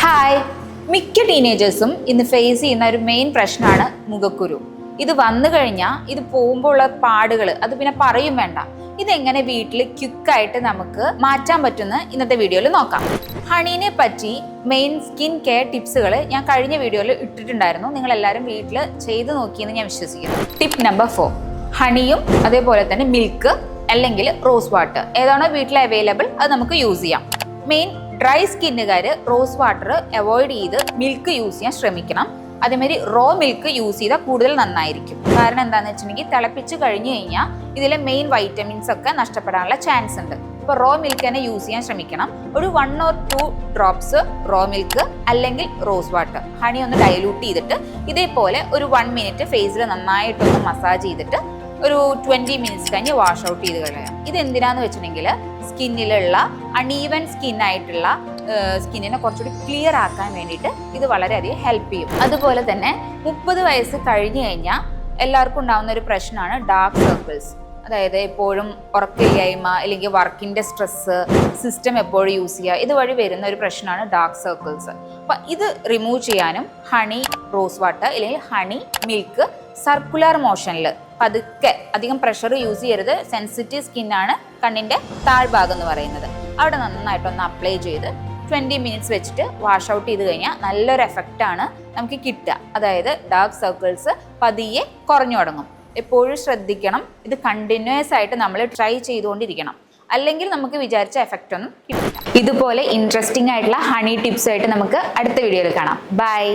Hi, മിക്ക ടീനേജേഴ്സും ഇന്ന് face ചെയ്യുന്ന ഒരു മെയിൻ പ്രശ്നമാണ് മുഖക്കുരു. ഇത് വന്നു കഴിഞ്ഞാൽ ഇത് പോകുമ്പോൾ ഉള്ള പാടുകൾ അത് പിന്നെ പറയും വേണ്ട. ഇതെങ്ങനെ വീട്ടിൽ ക്വിക്കായിട്ട് നമുക്ക് മാറ്റാൻ പറ്റുമെന്ന് ഇന്നത്തെ വീഡിയോയിൽ നോക്കാം. ഹണീനെ പറ്റി മെയിൻ സ്കിൻ കെയർ ടിപ്സുകൾ ഞാൻ കഴിഞ്ഞ വീഡിയോയിൽ ഇട്ടിട്ടുണ്ടായിരുന്നു. നിങ്ങളെല്ലാവരും വീട്ടിൽ ചെയ്ത് നോക്കിയെന്ന് ഞാൻ വിശ്വസിക്കുന്നു. ടിപ്പ് നമ്പർ 4, ഹണിയും അതേപോലെ തന്നെ മിൽക്ക് അല്ലെങ്കിൽ റോസ് വാട്ടർ ഏതാണോ വീട്ടിൽ അവൈലബിൾ അത് നമുക്ക് യൂസ് ചെയ്യാം. മെയിൻ ഡ്രൈ സ്കിന്നുകാർ റോസ് വാട്ടർ അവോയ്ഡ് ചെയ്ത് മിൽക്ക് യൂസ് ചെയ്യാൻ ശ്രമിക്കണം. അതേമാതിരി റോ മിൽക്ക് യൂസ് ചെയ്താൽ കൂടുതൽ നന്നായിരിക്കും. കാരണം എന്താണെന്ന് വെച്ചിട്ടുണ്ടെങ്കിൽ തിളപ്പിച്ച് കഴിഞ്ഞ് കഴിഞ്ഞാൽ ഇതിലെ മെയിൻ വൈറ്റമിൻസ് ഒക്കെ നഷ്ടപ്പെടാനുള്ള ചാൻസ് ഉണ്ട്. ഇപ്പോൾ റോ മിൽക്ക് തന്നെ യൂസ് ചെയ്യാൻ ശ്രമിക്കണം. ഒരു 1 or 2 ഡ്രോപ്സ് റോ മിൽക്ക് അല്ലെങ്കിൽ റോസ് വാട്ടർ ഹണി ഒന്ന് ഡൈലൂട്ട് ചെയ്തിട്ട് ഇതേപോലെ ഒരു 1 മിനിറ്റ് ഫേസിൽ നന്നായിട്ടൊന്ന് മസാജ് ചെയ്തിട്ട് ഒരു 20 മിനിറ്റ്സ് കഴിഞ്ഞ് വാഷ് ഔട്ട് ചെയ്ത് കളയാം. ഇത് എന്തിനാന്ന് വെച്ചിട്ടുണ്ടെങ്കിൽ സ്കിന്നിലുള്ള അൺഈവൻ സ്കിന്നായിട്ടുള്ള സ്കിന്നിനെ കുറച്ചുകൂടി ക്ലിയർ ആക്കാൻ വേണ്ടിയിട്ട് ഇത് വളരെയധികം ഹെൽപ്പ് ചെയ്യും. അതുപോലെ തന്നെ 30 വയസ്സ് കഴിഞ്ഞ് കഴിഞ്ഞാൽ എല്ലാവർക്കും ഉണ്ടാകുന്ന ഒരു പ്രശ്നമാണ് ഡാർക്ക് സർക്കിൾസ്. അതായത് എപ്പോഴും ഉറക്കമില്ലായ്മ അല്ലെങ്കിൽ വർക്കിൻ്റെ സ്ട്രെസ്സ്, സിസ്റ്റം എപ്പോഴും യൂസ് ചെയ്യുക, ഇതുവഴി വരുന്ന ഒരു പ്രശ്നമാണ് ഡാർക്ക് സർക്കിൾസ്. അപ്പം ഇത് റിമൂവ് ചെയ്യാനും ഹണി റോസ് വാട്ടർ അല്ലെങ്കിൽ ഹണി മിൽക്ക് സർക്കുലർ മോഷനിൽ പതുക്കെ, അധികം പ്രഷർ യൂസ് ചെയ്യരുത്. സെൻസിറ്റീവ് സ്കിന്നാണ് കണ്ണിൻ്റെ താഴ്ഭാഗം എന്ന് പറയുന്നത്. അവിടെ നന്നായിട്ടൊന്ന് അപ്ലൈ ചെയ്ത് 20 മിനിറ്റ്സ് വെച്ചിട്ട് വാഷ് ഔട്ട് ചെയ്ത് കഴിഞ്ഞാൽ നല്ലൊരു എഫക്റ്റാണ് നമുക്ക് കിട്ടുക. അതായത് ഡാർക്ക് സർക്കിൾസ് പതിയെ കുറഞ്ഞു തുടങ്ങും. എപ്പോഴും ശ്രദ്ധിക്കണം, ഇത് കണ്ടിന്യൂസ് ആയിട്ട് നമ്മൾ ട്രൈ ചെയ്തുകൊണ്ടിരിക്കണം. അല്ലെങ്കിൽ നമുക്ക് വിചാരിച്ച എഫക്റ്റ് ഒന്നും കിട്ടില്ല. ഇതുപോലെ ഇൻട്രസ്റ്റിംഗ് ആയിട്ടുള്ള ഹണി ടിപ്സ് ആയിട്ട് നമുക്ക് അടുത്ത വീഡിയോയിൽ കാണാം. ബൈ.